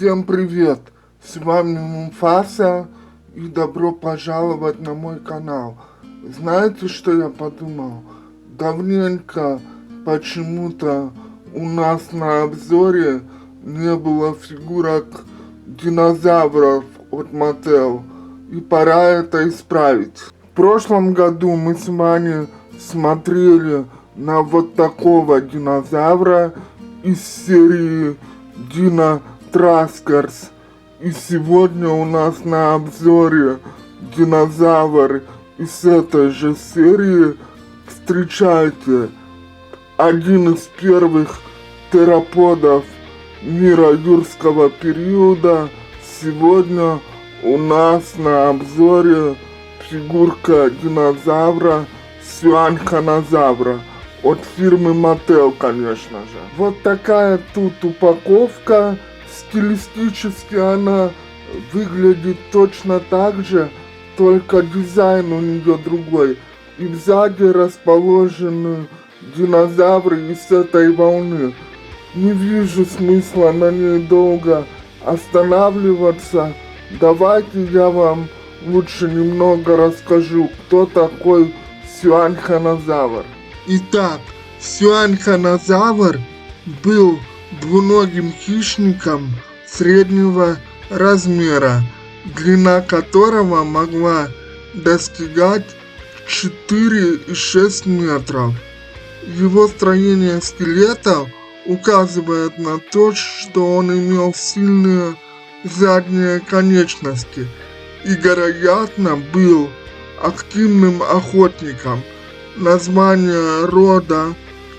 Всем привет! С вами Муфаса и добро пожаловать на мой канал. Знаете, что я подумал? Давненько почему-то у нас на обзоре не было фигурок динозавров от Mattel, и пора это исправить. В прошлом году мы с вами смотрели на вот такого динозавра из серии Dino Traskers. И сегодня у нас на обзоре динозавр из этой же серии. Встречайте, один из первых тероподов мира юрского периода. Сегодня у нас на обзоре фигурка динозавра Сюанхонозавра от фирмы Mattel, конечно же. Вот такая тут упаковка. Стилистически она выглядит точно так же, только дизайн у нее другой. И сзади расположены динозавры из этой волны. Не вижу смысла на ней долго останавливаться. Давайте я вам лучше немного расскажу, кто такой Сюанхонозавр. Итак, Сюанхонозавр был двуногим хищником среднего размера, длина которого могла достигать 4,6 метров. Его строение скелета указывает на то, что он имел сильные задние конечности и, вероятно, был активным охотником. Название рода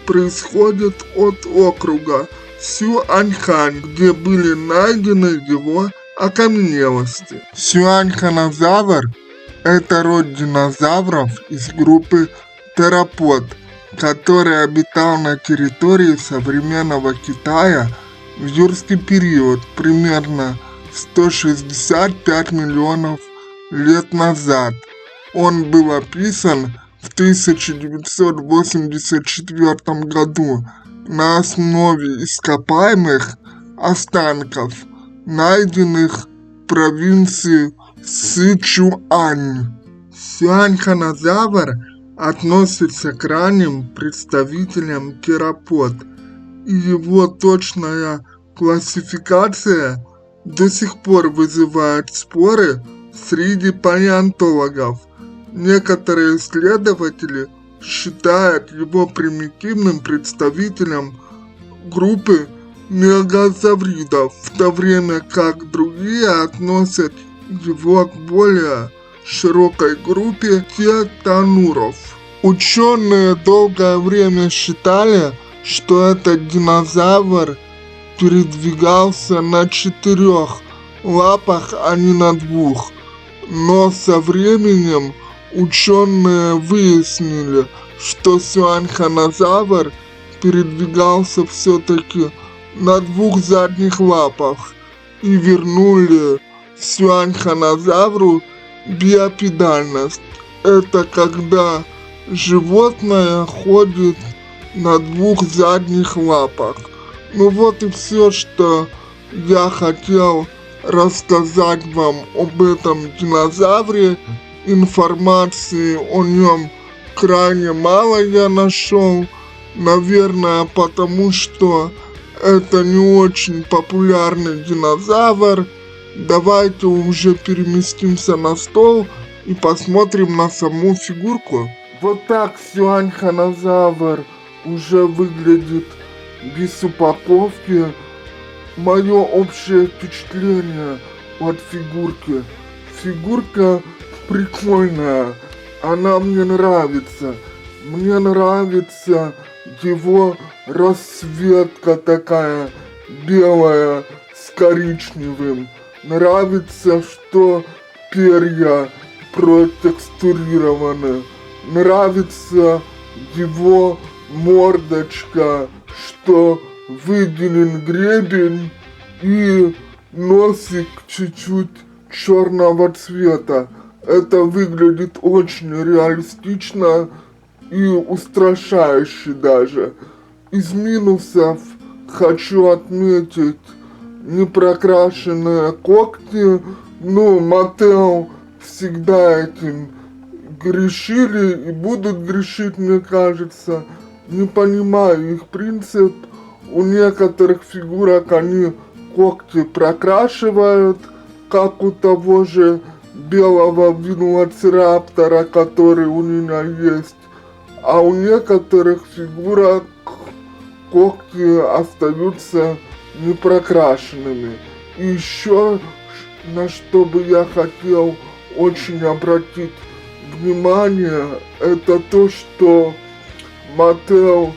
происходит от округа Сюаньхань, где были найдены его окаменелости. Сюанхонозавр – это род динозавров из группы теропод, который обитал на территории современного Китая в юрский период примерно 165 миллионов лет назад. Он был описан в 1984 году на основе ископаемых останков, найденных в провинции Сычуань. Сюанхонозавр относится к ранним представителям теропод, и его точная классификация до сих пор вызывает споры среди палеонтологов. Некоторые исследователи считают его примитивным представителем группы мегазавридов, в то время как другие относят его к более широкой группе тетануров. Ученые долгое время считали, что этот динозавр передвигался на 4 лапах, а не на 2. Но со временем ученые выяснили, что Сюанхонозавр передвигался все-таки на 2 задних лапах и вернули Сюанхонозавру биопедальность. Это когда животное ходит на 2 задних лапах. Ну вот и все, что я хотел рассказать вам об этом динозавре. Информации о нем крайне мало я нашел, наверное, потому что это не очень популярный динозавр. Давайте уже переместимся на стол и посмотрим на саму фигурку. Вот так Сюанхонозавр уже выглядит без упаковки. Мое общее впечатление от фигурки. Фигурка прикольная, она мне нравится. Мне нравится его расцветка такая белая с коричневым. Нравится, что перья протекстурированы. Нравится его мордочка, что выделен гребень и носик чуть-чуть черного цвета. Это выглядит очень реалистично и устрашающе даже. Из минусов хочу отметить непрокрашенные когти. Ну, Mattel всегда этим грешили и будут грешить, мне кажется. Не понимаю их принцип. У некоторых фигурок они когти прокрашивают, как у того же белого велоцираптора, который у меня есть. А у некоторых фигурок когти остаются непрокрашенными. И еще на что бы я хотел очень обратить внимание, это то, что Mattel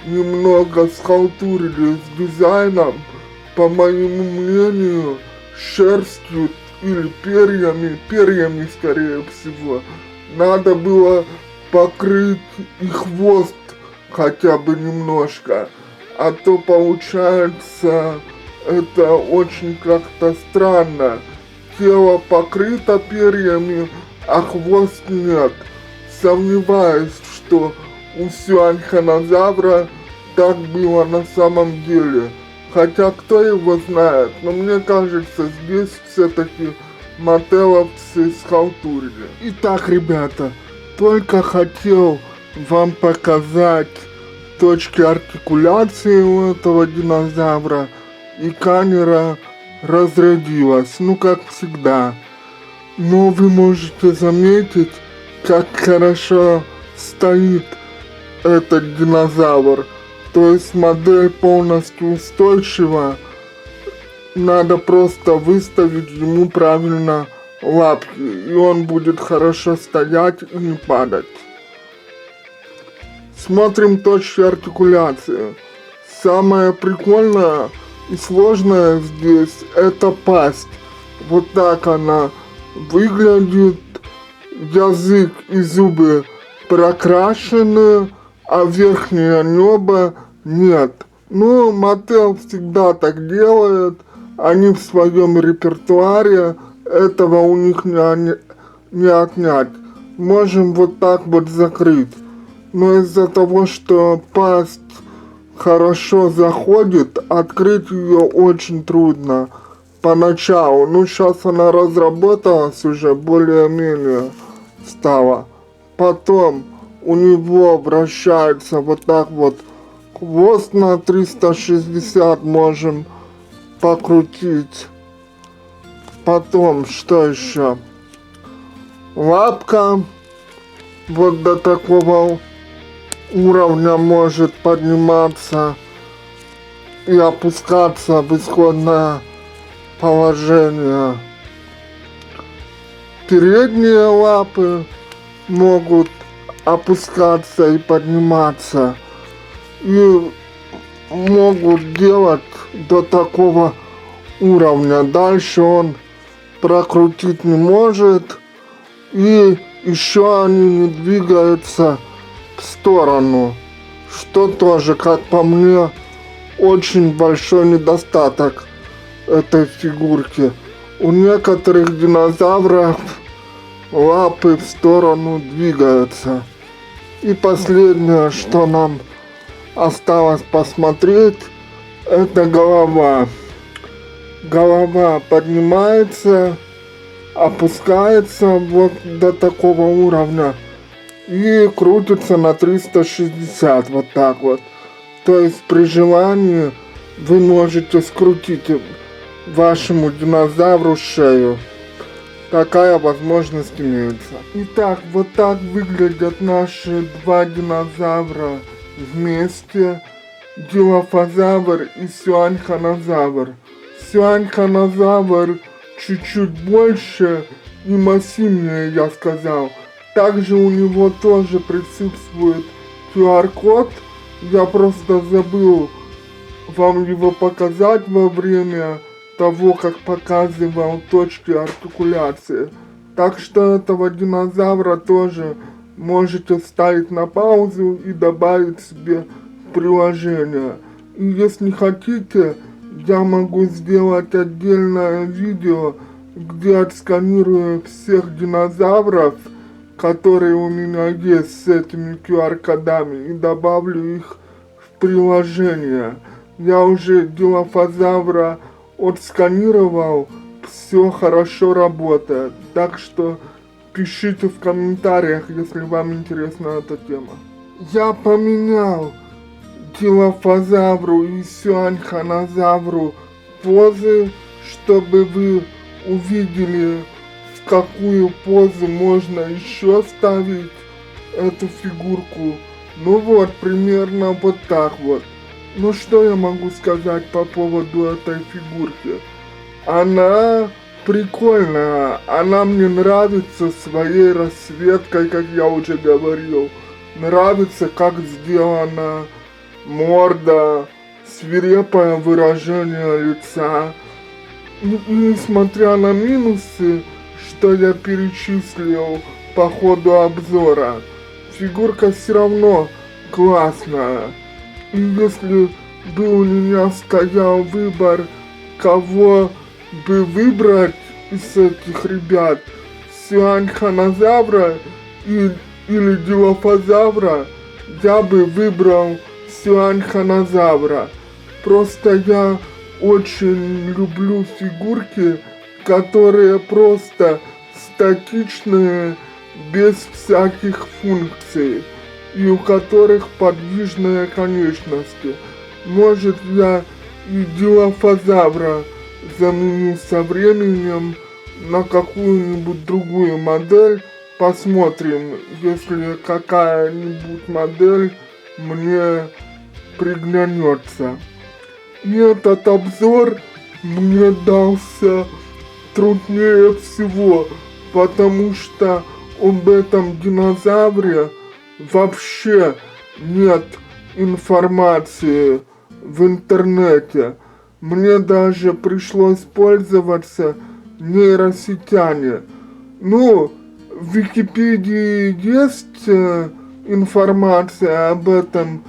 немного схалтурили с дизайном, по моему мнению, шерстью или перьями скорее всего. Надо было покрыть и хвост хотя бы немножко, а то получается это очень как-то странно. Тело покрыто перьями, а хвост нет. Сомневаюсь, что у Сюаньханозавра так было на самом деле. Хотя кто его знает, но мне кажется, здесь все-таки маттеловцы схалтурили. Итак, ребята, только хотел вам показать точки артикуляции у этого динозавра, и камера разрядилась, ну как всегда. Но вы можете заметить, как хорошо стоит этот динозавр. То есть модель полностью устойчива. Надо просто выставить ему правильно лапки, и он будет хорошо стоять и не падать. Смотрим точки артикуляции. Самое прикольное и сложное здесь это пасть. Вот так она выглядит. Язык и зубы прокрашены, а верхнее небо нет. Ну, Mattel всегда так делает. Они в своем репертуаре. Этого у них не отнять. Можем вот так вот закрыть. Но из-за того, что пасть хорошо заходит, открыть ее очень трудно поначалу. Ну, сейчас она разработалась уже более-менее стала. Потом у него вращается вот так вот хвост на 360 можем покрутить. Потом, что еще? Лапка вот до такого уровня может подниматься и опускаться в исходное положение. Передние лапы могут опускаться и подниматься, и могут делать до такого уровня. Дальше он прокрутить не может, и еще они не двигаются в сторону, что тоже, как по мне, очень большой недостаток этой фигурки. У некоторых динозавров лапы в сторону двигаются. И последнее, что нам осталось посмотреть, это голова. Голова поднимается, опускается вот до такого уровня и крутится на 360 вот так вот. То есть при желании вы можете скрутить вашему динозавру шею. Такая возможность имеется. Итак, вот так выглядят наши два динозавра вместе. Дилофазавр и Сюаньханозавр. Сюаньханозавр чуть-чуть больше и массивнее, я сказал. Также у него тоже присутствует QR-код. Я просто забыл вам его показать во время того, как показывал точки артикуляции. Так что этого динозавра тоже можете ставить на паузу и добавить себе в приложение. И если хотите, я могу сделать отдельное видео, где отсканирую всех динозавров, которые у меня есть с этими QR-кодами, и добавлю их в приложение. Я уже дилофазавра отсканировал, все хорошо работает. Так что пишите в комментариях, если вам интересна эта тема. Я поменял дилофазавру и сюаньханозавру позы, чтобы вы увидели, в какую позу можно еще ставить эту фигурку. Ну вот, примерно вот так вот. Ну что я могу сказать по поводу этой фигурки? Она прикольная, она мне нравится своей расцветкой, как я уже говорил. Нравится, как сделана морда, свирепое выражение лица. И несмотря на минусы, что я перечислил по ходу обзора, фигурка все равно классная. И если бы у меня стоял выбор, кого бы выбрать из этих ребят, сюаньханозавра или дилофазавра, я бы выбрал сюаньханозавра. Просто я очень люблю фигурки, которые просто статичные, без всяких функций, и у которых подвижные конечности. Может, я и дилофазавра заменю со временем на какую-нибудь другую модель. Посмотрим, если какая-нибудь модель мне приглянется. И этот обзор мне дался труднее всего, потому что об этом динозавре вообще нет информации в интернете. Мне даже пришлось пользоваться нейросетями. Ну, в Википедии есть информация об этом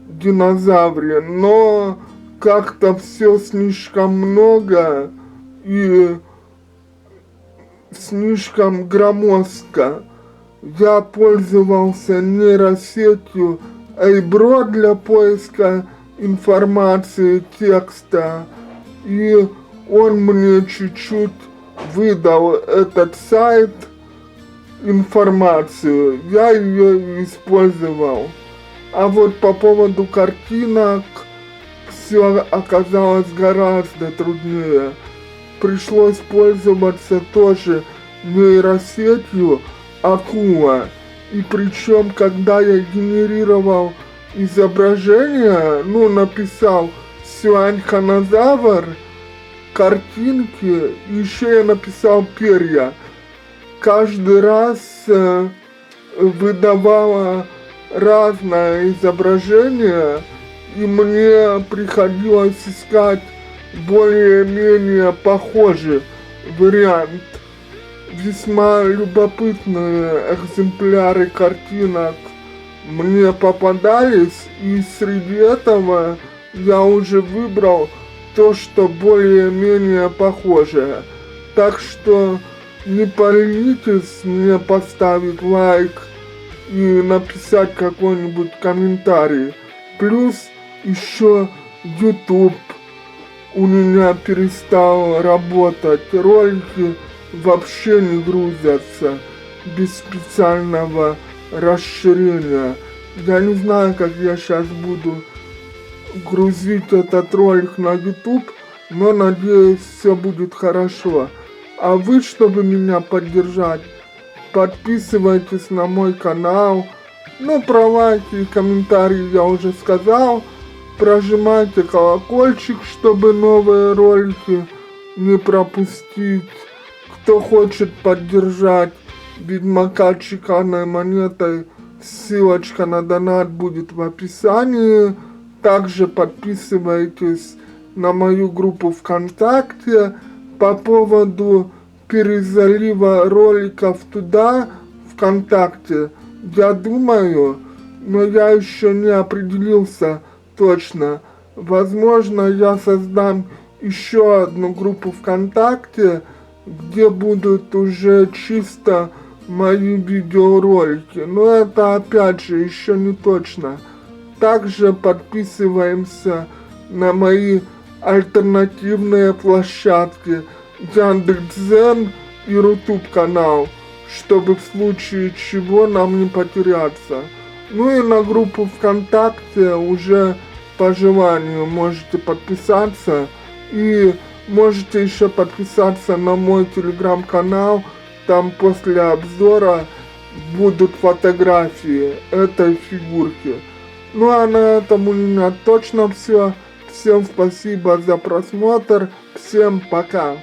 динозавре, но как-то все слишком много и слишком громоздко. Я пользовался нейросетью Эйбро для поиска информации текста, и он мне чуть-чуть выдал этот сайт, информацию, я ее использовал. А вот по поводу картинок все оказалось гораздо труднее. Пришлось пользоваться тоже нейросетью Акула. И причем, когда я генерировал изображение, написал сюаньханозавр, картинки, еще я написал перья. Каждый раз выдавала разное изображение, и мне приходилось искать более-менее похожий вариант. Весьма любопытные экземпляры картинок мне попадались, и среди этого я уже выбрал то, что более-менее похожее. Так что не поленитесь мне поставить лайк и написать какой-нибудь комментарий. Плюс еще YouTube у меня перестал работать, ролики вообще не грузятся без специального расширения. Я не знаю, как я сейчас буду грузить этот ролик на YouTube, но надеюсь, все будет хорошо. А вы, чтобы меня поддержать, подписывайтесь на мой канал. Про лайки и комментарии я уже сказал. Прожимайте колокольчик, чтобы новые ролики не пропустить. Кто хочет поддержать Ведьмака чеканной монетой, ссылочка на донат будет в описании. Также подписывайтесь на мою группу ВКонтакте. По поводу перезалива роликов туда, ВКонтакте, я думаю, но я еще не определился точно. Возможно, я создам еще одну группу ВКонтакте, где будут уже чисто мои видеоролики. Но это опять же еще не точно. Также подписываемся на мои альтернативные площадки Яндекс.Дзен и Рутуб канал, чтобы в случае чего нам не потеряться. Ну и на группу ВКонтакте уже по желанию можете подписаться. И можете еще подписаться на мой телеграм-канал. Там после обзора будут фотографии этой фигурки. Ну а на этом у меня точно все. Всем спасибо за просмотр. Всем пока.